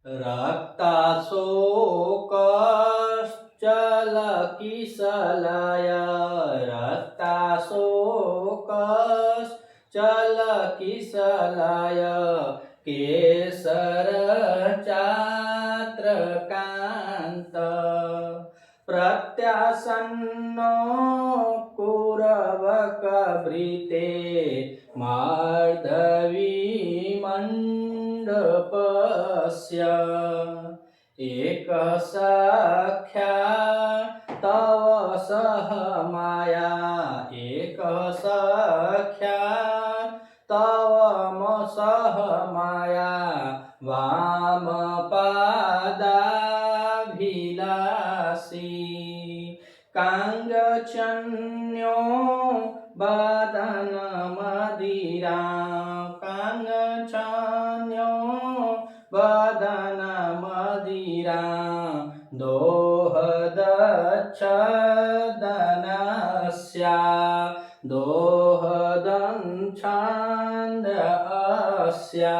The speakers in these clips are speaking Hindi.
रक्ताशोकश्चलकिसलय रक्ताशोकश्चलकिसलय केसरचात्रकान्त प्रत्यासन्नो कुरवकभृते मार्दवीमण्डपस्य एकः सख्या तव सह माया एकः सख्या तव सह माया वामपादाभिलाषी काङ्गचन्यो बदनमदिरा काङ्गचन्यो बदनमदिरा दोहदच्छदनस्या दोहदच्छन्दस्या।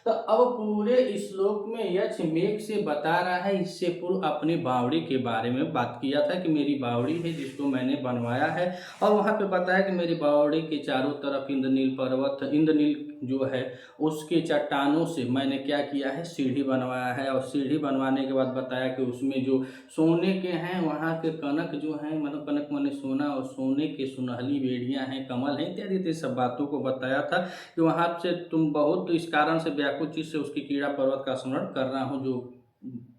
तो अब पूरे श्लोक में यक्ष मेघ से बता रहा है, इससे पूर्व अपनी बावड़ी के बारे में बात किया था कि मेरी बावड़ी है जिसको मैंने बनवाया है, और वहाँ पे बताया कि मेरी बावड़ी के चारों तरफ इंद्रनील पर्वत, इंद्रनील जो है उसके चट्टानों से मैंने क्या किया है, सीढ़ी बनवाया है। और सीढ़ी बनवाने के बाद बताया कि उसमें जो सोने के हैं, वहाँ के कनक जो हैं, मतलब कनक माने सोना, और सोने के सुनहली बेड़ियाँ हैं, कमल हैं, इत्यादि सब बातों को बताया था कि वहाँ से तुम बहुत इस कारण से व्याकुल चीज से उसकी कीड़ा पर्वत का स्मरण कर रहा हूँ। जो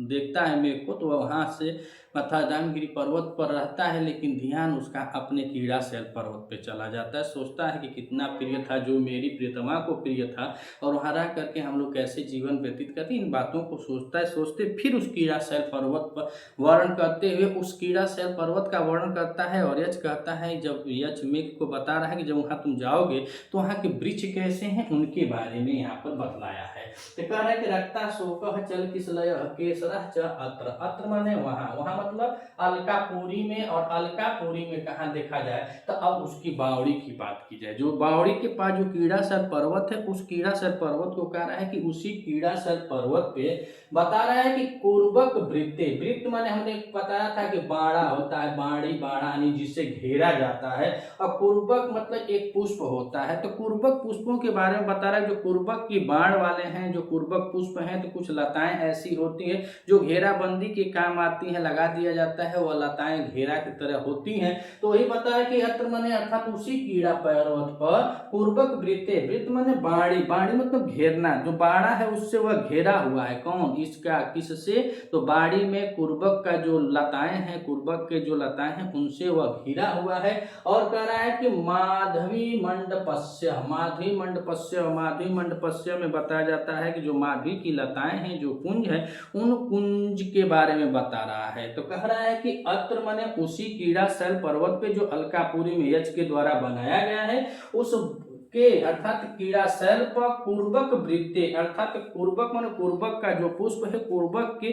देखता है मेरे को तो वहाँ से मथादामगिरी पर्वत पर रहता है, लेकिन ध्यान उसका अपने कीड़ा शैल पर्वत पे चला जाता है। सोचता है कि कितना प्रिय था, जो मेरी प्रियतमा को प्रिय था, और वहाँ रह करके हम लोग कैसे जीवन व्यतीत करते, इन बातों को सोचता है। सोचते फिर उस कीड़ा शैल पर्वत पर वर्णन करते हुए उस कीड़ा शैल पर्वत का वर्णन करता है। और यक्ष कहता है, जब यक्ष मेघ को बता रहा है कि जब वहाँ तुम जाओगे तो वहाँ के वृक्ष कैसे हैं, उनके बारे में यहाँ पर बतलाया है। तो कह रहा है कि रक्ताशोकः चलकिसलयः केसरः च अत्र। अत्र माने वहाँ, वहाँ मतलब अलकापुरी में, और अलकापुरी में कहाँ देखा जाए तो अब उसकी बावड़ी की बात की जाए। जो बावड़ी के पास जो कीड़ासर पर्वत है, उस कीड़ासर पर्वत को कह रहा है कि उसी कीड़ासर पर्वत पे बता रहा है कि कुर्बक वृत्ते, वृत्त माने हमने बताया था कि बाड़ा होता है, बाड़ी बाड़ा यानी जिससे घेरा जाता है, और कुर्बक मतलब एक पुष्प होता है। तो कुर्बक पुष्पों के बारे में बता रहा है, जो कुर्बक की बाण वाले हैं, जो कुर्बक पुष्प हैं, तो कुछ लताएं ऐसी होती हैं जो घेराबंदी के काम आती हैं, लगा दिया जाता है, वह लताएं घेरा की तरह होती हैं। तो वही बताया कि अत्र माने अर्थात उसी कीड़ा पर्वत पर कुर्बक वृत्ते, वृत्त माने बाड़ी, बाड़ी मतलब घेरना, जो बाड़ा है उससे वह घेरा हुआ है। कौन, इसका, किससे, तो बाड़ी में कुर्बक का जो लताएं हैं, कुर्बक के जो लताएं हैं उनसे वह घिरा हुआ है। और कह रहा है कि माधवी मंडपस्य, माधवी मंडपस्य, माधवी मंडपस्य में बताया जाता है कि जो माधवी की लताएं हैं, जो कुंज है, उन कुंज के बारे में बता रहा है। तो कह रहा है कि अत्र माने उसी कीड़ा शैल पर्वत पे जो अलकापुरी में यक्ष के द्वारा बनाया गया है, उस के अर्थात कीड़ा शैल पर कुर्बक वृत्ते, अर्थात कुर्बक माने कुर्बक का जो पुष्प है, कुर्बक के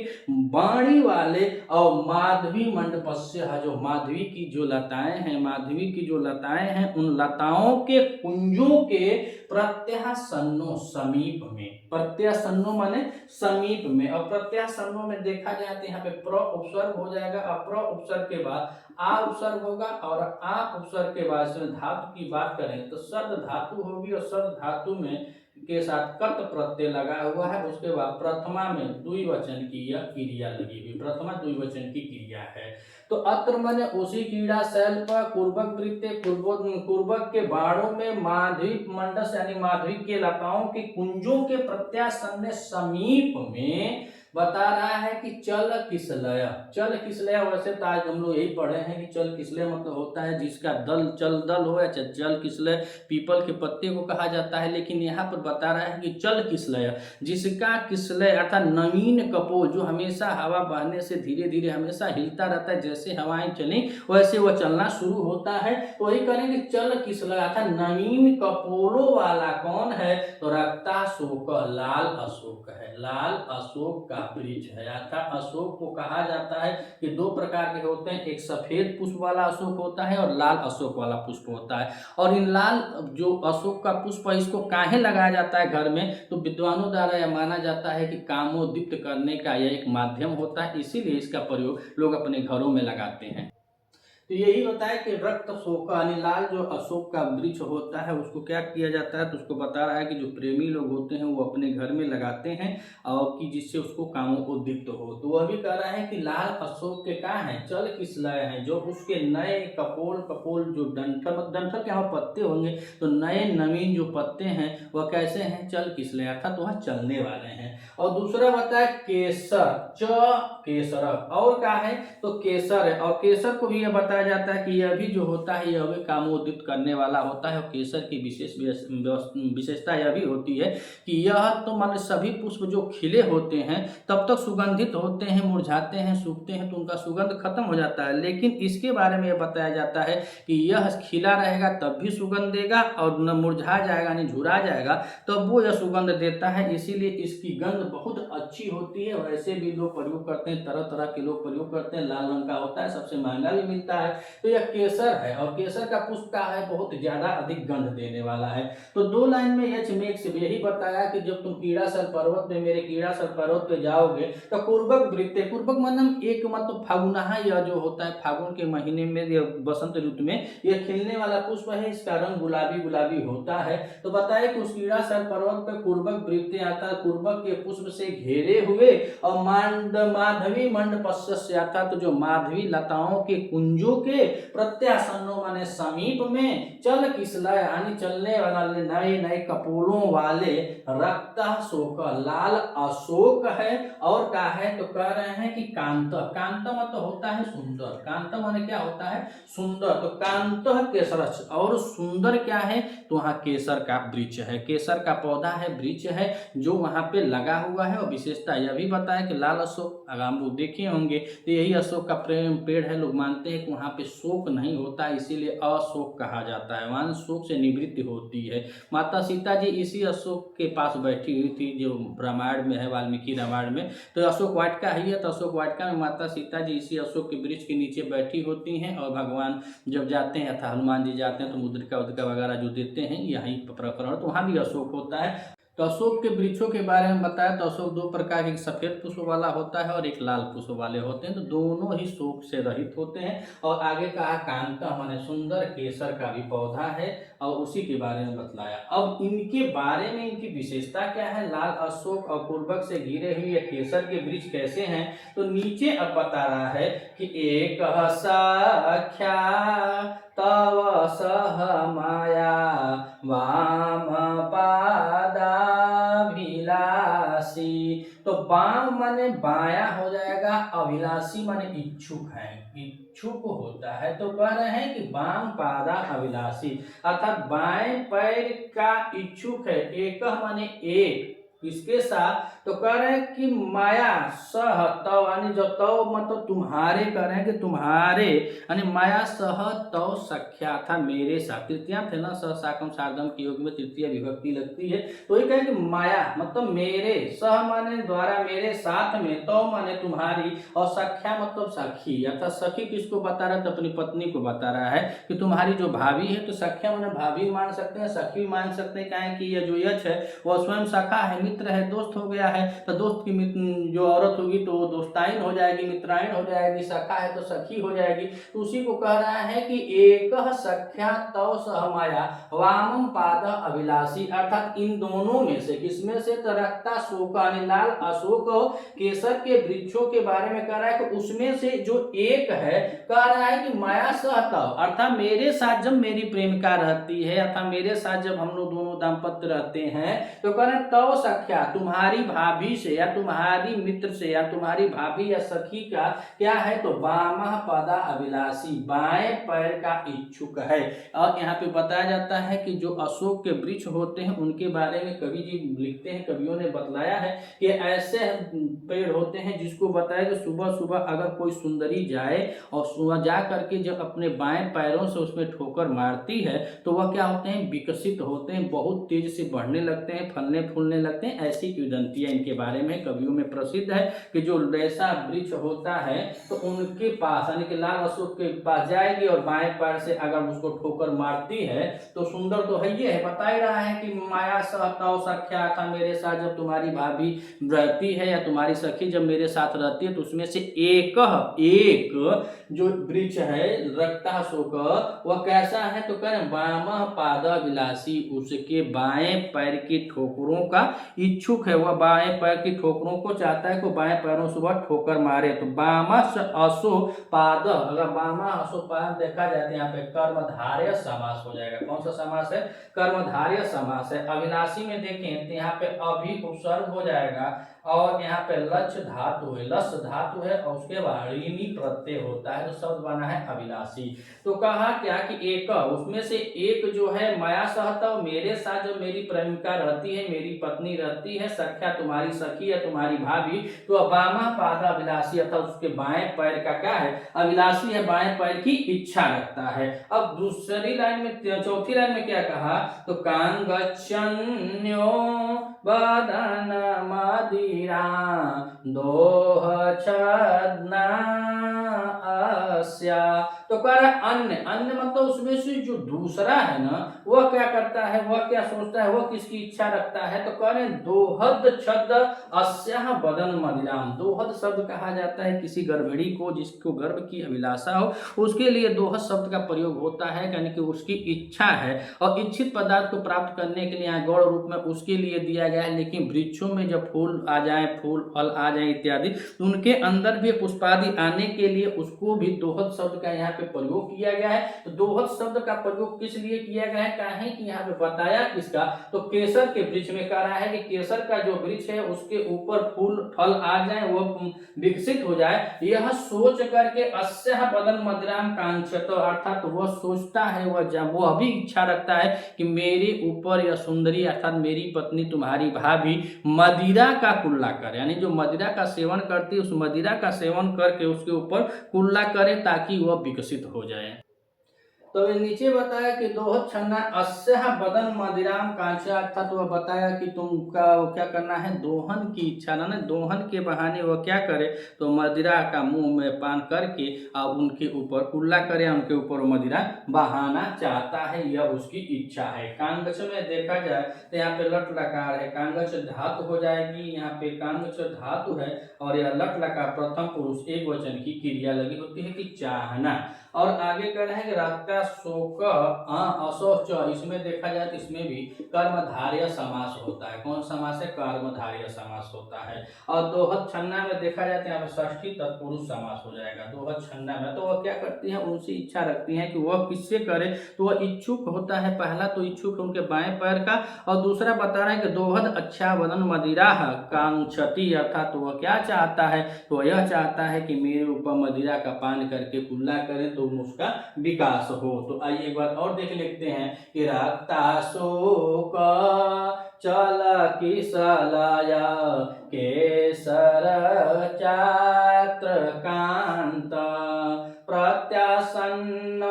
बाणी वाले, और माधवी मंडपस्य, जो माधवी की जो लताएं हैं, माधवी की जो लताएं हैं, उन लताओं के कुंजों के प्रत्यासन्नो, समीप में, प्रत्यासन्नो माने समीप में, और प्रत्यासन्नो में देखा जाए तो यहाँ पे प्र उपसर्ग हो जाएगा, और प्र उपसर्ग के बाद आ उपसर्ग होगा, और आ उपसर्ग के बाद इसमें धातु की बात करें तो सद धातु होगी, और सद धातु में के साथ कट प्रत्यय लगा हुआ है। उसके बाद प्रथमा में द्विवचन की यह क्रिया लगी हुई, प्रथमा द्विवचन की क्रिया है। तो अत्र माने उसी कीड़ा शैल पर कुर्बक वृत्ते, कुर्बक के बाड़ों में माधवी मंडस यानी माधवी के लताओं के कुंजों के प्रत्यासन्न समीप में बता रहा है कि चल किसलय, चल किसलय, वैसे तो आज हम लोग यही पढ़े हैं कि चल किसलय मतलब होता है जिसका दल, चल दल हो, या चल किसलय पीपल के पत्ते को कहा जाता है। लेकिन यहाँ पर बता रहा है कि चल किसलय, जिसका किसलय अर्थात नवीन कपोल, जो हमेशा हवा बहने से धीरे धीरे हमेशा हिलता रहता है, जैसे हवाएं चलें वैसे वह चलना शुरू होता है। तो वही करेंगे चल किसलय अर्थात नवीन कपोलों वाला कौन है, तो रक्ताशोक, लाल अशोक है, लाल अशोक का का वृक्ष है। अर्थात अशोक को कहा जाता है कि दो प्रकार के होते हैं, एक सफेद पुष्प वाला अशोक होता है और लाल अशोक वाला पुष्प होता है। और इन लाल जो अशोक का पुष्प है इसको काहे लगाया जाता है घर में, तो विद्वानों द्वारा यह माना जाता है कि कामोद्दीप्त करने का यह एक माध्यम होता है, इसीलिए इसका प्रयोग लोग अपने घरों में लगाते हैं। तो यही होता है कि रक्त अशोक यानी लाल जो अशोक का वृक्ष होता है उसको क्या किया जाता है, तो उसको बता रहा है कि जो प्रेमी लोग होते हैं वो अपने घर में लगाते हैं और कि जिससे उसको कामोद्दीप्त हो। तो वह भी कह रहा है कि लाल अशोक के क्या हैं, चल किसलय हैं, जो उसके नए कपोल कपोल जो डंठल के यहाँ पत्ते होंगे तो नए नवीन जो पत्ते हैं वह कैसे हैं, चल किसलय अर्थात वह चलने वाले हैं। और दूसरा बताया केसर, केसर और क्या है, तो केसर है। और केसर को भी यह बताया जाता है कि यह भी जो होता है यह भी कामोद्दीप्त करने वाला होता है। और केसर की विशेष विशेषता यह भी होती है कि यह तो मान सभी पुष्प जो खिले होते हैं तब तक सुगंधित होते हैं, मुरझाते हैं, सूखते हैं तो उनका सुगंध खत्म हो जाता है, लेकिन इसके बारे में यह बताया जाता है कि यह खिला रहेगा तब भी सुगंध देगा और न मुरझा जाएगा यानी झुरा जाएगा तब वो यह सुगंध देता है, इसीलिए इसकी गंध बहुत अच्छी होती है। वैसे भी लोग प्रयोग करते हैं, तरह तरह के लोग प्रयोग करते हैं, लाल रंग का होता है, सबसे महंगा भी मिलता है। तो यह केसर है और केसर का पुष्प का है बहुत ज्यादा अधिक गंध देने वाला है। तो दो लाइन में यह मेघ से यही बताया कि जब तुम कीड़ासर पर्वत पे मेरे कीड़ासर पर्वत पे जाओगे तो कुर्बक वृत्ते, कुर्बक मतलब एक मतलब फागुनहा, यह जो होता है फागुन के महीने में या बसंत ऋतु में यह खिलने वाला पुष्प है, इसका रंग गुलाबी गुलाबी होता है। तो बताए कि उस कीड़ासर पर्वत पे कुर्बक वृत्ते आता है, कुर्बक के पुष्प से घेरे हुए और माधवी मंड पश्य आता, तो जो माधवी लताओं के कुंजों के प्रत्यासन्नो माने समीप में चल किसलय यानी चलने वाले नए नए कपोलों वाले रक्त अशोक लाल अशोक है। और क्या है, तो कह रहे हैं कि कांत, कांत मतलब होता है सुंदर, कांत माने क्या होता है सुंदर, तो कांत केसर और सुंदर क्या है, तो वहाँ केसर का वृक्ष है, केसर का पौधा है, वृक्ष है जो वहाँ पे लगा हुआ है। और विशेषता यह भी बताया कि लाल अशोक अगर हम लोग देखे होंगे तो यही अशोक का पेड़ है, लोग मानते हैं कि वहाँ पे शोक नहीं होता इसीलिए अशोक कहा जाता है, वहाँ शोक से निवृत्ति होती है। माता सीता जी इसी अशोक के पास बैठी हुई थी जो रामायण में है, वाल्मीकि रामायण में, तो अशोक वाटिका ही है, तो अशोक वाटिका में माता सीता जी इसी अशोक के वृक्ष के नीचे बैठी होती हैं। और भगवान जब जाते हैं अथा हनुमान जी जाते हैं तो मुद्रिका उद्रिका वगैरह जो देते हैं यही प्रकरण, तो वहाँ भी अशोक होता है। तो अशोक के वृक्षों के बारे में बताया तो अशोक दो प्रकार के, एक सफेद पुष्प वाला होता है और एक लाल पुष्प वाले होते हैं, तो दोनों ही शोक से रहित होते हैं। और आगे कहा कांता माने सुंदर, केसर का भी पौधा है और उसी के बारे में बतलाया। अब इनके बारे में इनकी विशेषता क्या है, लाल अशोक और पूर्वक से घिरे हुए केसर के वृक्ष कैसे हैं, तो नीचे अब बता रहा है कि एक सख्या तव सह माया वाम पादाभिलाषी, तो वाम माने बाया हो जाएगा, अभिलाषी माने इच्छुक है, इच्छुक होता है। तो कह रहे हैं कि वाम पादा अभिलाषी अर्थात बाएं पैर का इच्छुक है, एक माने एक किसके साथ, तो कह रहे हैं कि माया सह तव यानी जो तव मतलब तुम्हारे, कह रहे हैं कि तुम्हारे यानी माया सह तव सख्या था मेरे साथ, तृतीया थे ना सह साकम सार्धम के योग में तृतीय विभक्ति लगती है, तो ये कहे कि माया मतलब मेरे, सह माने द्वारा मेरे साथ में, तव माने तुम्हारी और सख्या मतलब सखी, अर्थात सखी किसको बता रहा है, तो अपनी पत्नी को बता रहा है कि तुम्हारी जो भाभी है, तो सख्या माने भाभी मान सकते हैं, सखी मान सकते हैं, क्या है कि यह जो यक्ष है वह स्वयं सखा है, मित्र है, दोस्त हो गया है, तो दोस्त की जो औरत होगी तो दोस्ताइन हो जाएगी, मित्राइन हो जाएगी, सखा है तो सखी हो जाएगी। तो उसी को कह रहा है कि एक सख्या तव सह माया वामम पाद अभिलाषी, अर्थात इन दोनों में से किसमें से, तरक्ता शोक लाल अशोक केसर के वृक्षों के बारे में कह रहा है कि उसमें से जो एक है, कह रहा है कि माया सह तव अर्थात मेरे साथ जब मेरी प्रेमिका रहती है अर्थात मेरे साथ जब हम लोग दोनों दाम्पत्य रहते हैं, तो कह रहे हैं तव सख्या तुम्हारी भाभी से या तुम्हारी मित्र से या तुम्हारी भाभी या सखी का क्या है, तो वामह पदा अभिलाषी बाएं पैर का इच्छुक है। और यहाँ पे बताया जाता है कि जो अशोक के वृक्ष होते हैं उनके बारे में कवि जी लिखते हैं, कवियों ने बतलाया है कि ऐसे पेड़ होते हैं जिसको बताया कि सुबह सुबह अगर कोई सुंदरी जाए और सुबह जा करके जब अपने बाएं पैरों से उसमें ठोकर मारती है तो वह क्या होते हैं, विकसित होते हैं, बहुत बहुत तेज से बढ़ने लगते हैं, फलने फूलने लगते हैं। ऐसी किंवदंतियां इनके बारे में कवियों में प्रसिद्ध है कि जो ऐसा वृक्ष होता है तो उनके पास यानी कि लाल अशोक के पास जाएगी और बाएं पैर से अगर उसको ठोकर मारती है तो सुंदर तो है, ये है, बता ही रहा है कि माया सहताओ सख्या था मेरे साथ, जब तुम्हारी भाभी रहती है या तुम्हारी सखी जब मेरे साथ रहती है तो उसमें से एक जो वृक्ष है रक्ता शोक वह कैसा है, तो कह रहे वामः पादा विलासी, उसके बाएं पैर की ठोकरों का इच्छुक है, वह बाएं पैर की ठोकरों को चाहता है कि बाएं पैरों से वह ठोकर मारे। तो वामः असो पाद, अगर वामः असो पाद देखा जाए तो यहाँ पे कर्मधारय समास हो जाएगा। कौन सा समास है? कर्मधारय समास है। अविनाशी में देखें तो यहाँ पे अभी उपसर्ग हो जाएगा और यहाँ पे लक्ष्य धातु है, लस धातु है और उसके बाद ऋणी प्रत्यय होता है, तो शब्द बना है अविनाशी। तो कहा क्या कि एक, उसमें से एक जो है माया सहता, मेरे साथ जो मेरी प्रेमिका रहती है, मेरी पत्नी रहती है, सख्या तुम्हारी सखी है, तुम्हारी भाभी, तो वामः पाद अभिलाषी अर्थात उसके बाएं पैर का क्या है? अभिलाषी है, बाएं पैर की इच्छा रखता है। अब दूसरी लाइन में, चौथी लाइन में क्या कहा, तो कांगच्छन्यो वदन मदिरा दोह छद्ना अस्या, तो कह रहा है अन्य, अन्य मतलब उसमें से जो दूसरा है ना वह क्या करता है, वह क्या सोचता है, वह किसकी इच्छा रखता है, तो कह रहे हैं दोहद छद अस्या बदन मदिराम। दोहद शब्द कहा जाता है किसी गर्भिणी को जिसको गर्भ की अभिलाषा हो, उसके लिए दोहद शब्द का प्रयोग होता है, यानी कि उसकी इच्छा है और इच्छित पदार्थ को प्राप्त करने के लिए यहाँ गौण रूप में उसके लिए दिया गया है। लेकिन वृक्षों में जब फूल आ जाए, फूल फल आ जाए इत्यादि, उनके अंदर भी पुष्पादि आने के लिए उसको भी दोहद शब्द का यहाँ पे प्रयोग किया गया है। तो दोहद शब्द का प्रयोग किस लिए किया गया है, कहे कि यहाँ पे बताया किसका, तो केसर के वृक्ष में कह रहा है कि केसर का जो वृक्ष है उसके ऊपर फूल फल आ जाए, वह विकसित हो जाए, यह सोच करके अस्यः बदन मदिराम कांक्षत, अर्थात वह सोचता है, वह भी इच्छा रखता है कि मेरे ऊपर यह सुंदरी अर्थात मेरी पत्नी तुम्हारी भाभी मदिरा का कुल्ला करे, यानी जो मदिरा का सेवन करती है उस मदिरा का सेवन करके उसके ऊपर कुल्ला करे ताकि वह विकसित हो जाए। तो नीचे बताया कि दोहद छन्ना अस्यः बदन मदिराम कांक्षा, अर्थात वह बताया कि तुमका क्या करना है, दोहन की इच्छा, ना दोहन के बहाने वह क्या करे, तो मदिरा का मुंह में पान करके और उनके ऊपर कुल्ला करे, उनके ऊपर मदिरा बहाना चाहता है, यह उसकी इच्छा है। कांगच में देखा जाए तो यहाँ पे लट लकार है, कांगच धातु हो जाएगी, यहाँ पे कांगच धातु है और यह लट लकार प्रथम पुरुष एक वचन की क्रिया लगी होती है कि चाहना। और आगे कह रहे हैं कि रक्ता शोक असोच, इसमें देखा जाए तो इसमें भी कर्मधारय समास होता है। कौन समास है? कर्मधारय समास होता है। और दोहद छन्ना में देखा जाए तो यहाँ पे षष्ठी तत्पुरुष समास हो जाएगा। दोहद छन्ना में तो वह क्या करती है, उनसे इच्छा रखती है कि वह किससे करे, तो वह इच्छुक होता है। पहला तो इच्छुक उनके बाएं पैर का और दूसरा बता रहा है कि दोहद अच्छा वदन मदिरा कांक्षति, अर्थात तो वह क्या चाहता है, तो यह चाहता है कि मेरे ऊपर मदिरा का पान करके कुल्ला करें तो उसका विकास हो। तो आइए एक बार और देख लेते हैं कि रक्ता शोक चल किसलय केसर चात्र कांत प्रत्यासन्न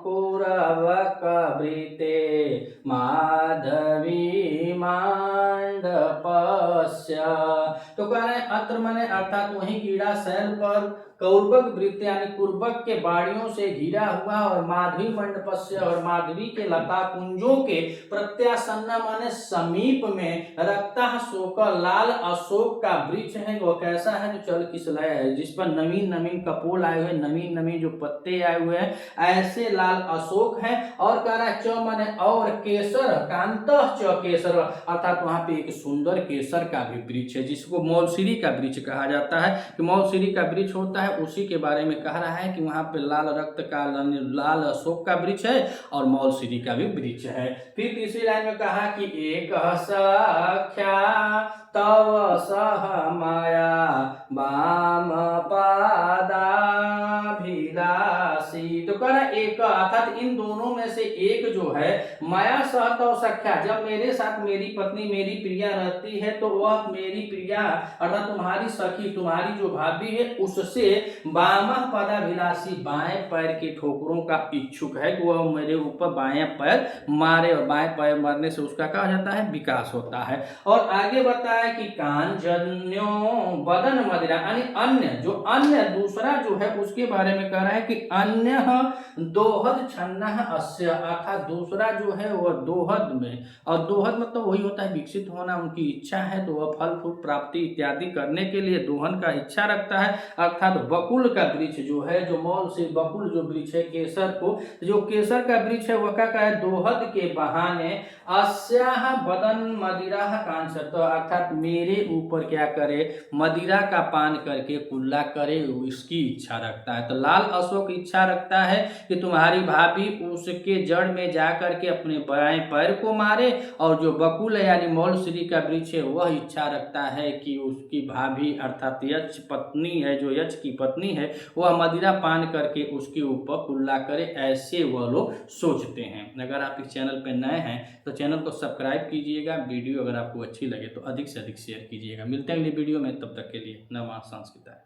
कुरवक वृते माधवी मांडपस्य। तो कह रहे हैं अत्र माने अर्थात वही कीड़ा शैल पर कौरबक वृत्त यानी कुर्बक के बाड़ियों से घिरा हुआ और माधवी मंडपस्य और माधवी के लता कुंजों के प्रत्यासन्न माने समीप में रक्ता शोक लाल अशोक का वृक्ष है। वो कैसा है, जो चल किसलाया है, जिस पर नवीन नवीन कपोल आए हुए, नवीन नवीन जो पत्ते आए हुए हैं, ऐसे लाल अशोक है। और कह रहा है च माने और केसर कांत च केसर, अर्थात वहां पे एक सुंदर केसर का भी वृक्ष है जिसको मौलसिरी का वृक्ष कहा जाता है। कि मौलसिरी का वृक्ष होता है उसी के बारे में कह रहा है कि वहां पे लाल रक्त का लाल अशोक का वृक्ष है और मौलसिरी का भी वृक्ष है। फिर तीसरी लाइन में कहा कि एक सख्या तव सह माया वाम पादाभिलाषी, तो कह रहा एक अर्थात इन दोनों में से एक जो है माया सहत और सख्या, जब मेरे साथ मेरी पत्नी मेरी प्रिया रहती है तो वह मेरी प्रिया अर्थात तुम्हारी सखी तुम्हारी जो भाभी है उससे वामः पदाभिलाषी बाएं पैर की ठोकरों का इच्छुक है कि वह मेरे ऊपर बाएं पैर मारे, और बाएं पैर मारने से उसका क्या हो जाता है, विकास होता है। और आगे बताया कि कांजन्यो बदन मदिरा, यानी अन्य जो अन्य दूसरा जो है उसके बारे में कह रहा है कि अन्य दोहद छन्ना अस्य, अर्थात दूसरा जो है वह दोहद में, और दोहद मतलब वही होता है विकसित होना, उनकी इच्छा है तो वह फल फूल प्राप्ति इत्यादि करने के लिए दोहन का इच्छा रखता है। अर्थात बकुल का वृक्ष जो है, जो मौल से बकुल जो वृक्ष है केसर को, जो केसर का वृक्ष है वह क्या है, दोहद के बहाने अस्याह बदन मदिरा कांसत, अर्थात मेरे ऊपर क्या करे, मदिरा का पान करके कुल्ला करे, इसकी इच्छा रखता है। तो लाल अशोक इच्छा रखता है कि तुम्हारी भाभी उसके जड़ में जाकर के अपने बाएं पैर को मारे, और जो बकुल है यानी मौलश्री का वृक्ष है वह इच्छा रखता है कि उसकी भाभी अर्थात यक्ष पत्नी है, जो यक्ष की पत्नी है वह मदिरा पान करके उसके ऊपर कुल्ला करे, ऐसे वह लोग सोचते हैं। अगर आप इस चैनल पर नए हैं तो चैनल को सब्सक्राइब कीजिएगा, वीडियो अगर आपको अच्छी लगे तो अधिक से अधिक शेयर कीजिएगा। मिलते हैं अगली वीडियो में, तब तक के लिए नमः संस्कृत।